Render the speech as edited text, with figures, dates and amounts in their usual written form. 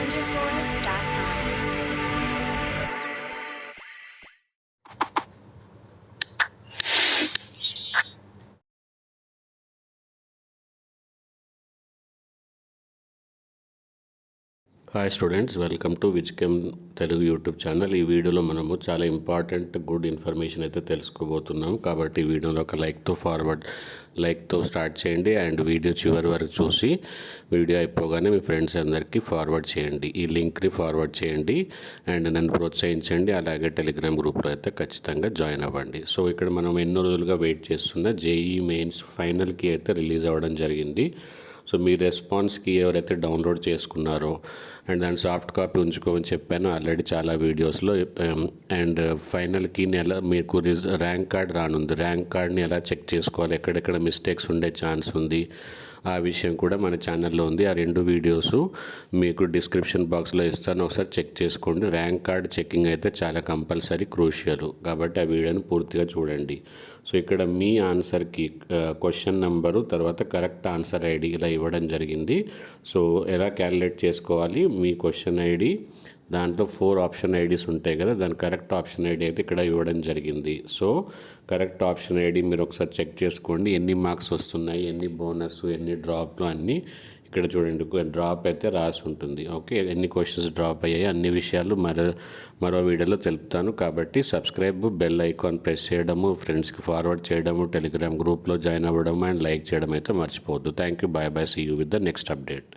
wonderforce.com. Hi students, welcome to Wizchem Telugu YouTube channel. ఈ వీడియోలో మనము చాలా ఇంపార్టెంట్ గుడ్ ఇన్ఫర్మేషన్ అయితే తెలుసుకోబోతున్నాం. కాబట్టి ఈ వీడియోలో ఒక లైక్తో స్టార్ట్ చేయండి అండ్ వీడియో చివరి వరకు చూసి వీడియో అయిపోగానే మీ ఫ్రెండ్స్ అందరికీ ఫార్వర్డ్ చేయండి. ఈ లింక్ని ఫార్వర్డ్ చేయండి అండ్ నన్ను ప్రోత్సహించండి. అలాగే టెలిగ్రామ్ గ్రూప్లో అయితే ఖచ్చితంగా జాయిన్ అవ్వండి. సో ఇక్కడ మనం ఎన్నో రోజులుగా వెయిట్ చేస్తున్న జేఈఈ మెయిన్స్ ఫైనల్కి అయితే రిలీజ్ అవ్వడం జరిగింది. సో మీ రెస్పాన్స్కి ఎవరైతే డౌన్లోడ్ చేసుకున్నారో అండ్ దాని సాఫ్ట్ కాపీ ఉంచుకోమని చెప్పాను ఆల్రెడీ చాలా వీడియోస్లో. అండ్ ఫైనల్కి మీకు ర్యాంక్ కార్డ్ రానుంది. ర్యాంక్ కార్డ్ని ఎలా చెక్ చేసుకోవాలి, ఎక్కడెక్కడ మిస్టేక్స్ ఉండే ఛాన్స్ ఉంది, ఆ విషయం కూడా మన ఛానల్లో ఉంది. ఆ రెండు వీడియోస్ మీకు డిస్క్రిప్షన్ బాక్స్లో ఇస్తాను, ఒకసారి చెక్ చేసుకోండి. ర్యాంక్ కార్డ్ చెకింగ్ అయితే చాలా కంపల్సరీ, క్రూషియల్. కాబట్టి ఆ వీడియోని పూర్తిగా చూడండి. సో ఇక్కడ మీ ఆన్సర్కి క్వశ్చన్ నెంబరు తర్వాత కరెక్ట్ ఆన్సర్ ఐడి ఇలా ఇవ్వడం జరిగింది. సో ఎలా క్యాలిక్యులేట్ చేసుకోవాలి, మీ క్వశ్చన్ ఐడి దాంట్లో 4 ఆప్షన్ ఐడీస్ ఉంటాయి కదా, దాని కరెక్ట్ ఆప్షన్ ఐడి అయితే ఇక్కడ ఇవ్వడం జరిగింది. సో కరెక్ట్ ఆప్షన్ ఐడి మీరు ఒకసారి చెక్ చేసుకోండి. ఎన్ని మార్క్స్ వస్తున్నాయి, ఎన్ని బోనస్, ఎన్ని డ్రాప్లు అన్నీ ఇక్కడ చూడండి. డ్రాప్ అయితే రాసి ఉంటుంది. ఓకే, ఎన్ని క్వశ్చన్స్ డ్రాప్ అయ్యాయి అన్ని విషయాలు మరో వీడియోలో తెలుపుతాను. కాబట్టి సబ్స్క్రైబ్, బెల్ ఐకాన్ ప్రెస్ చేయడము, ఫ్రెండ్స్కి ఫార్వర్డ్ చేయడము, టెలిగ్రామ్ గ్రూప్లో జాయిన్ అవ్వడము అండ్ లైక్ చేయడం అయితే మర్చిపోవద్దు. Thank you, bye bye, see you with the next update.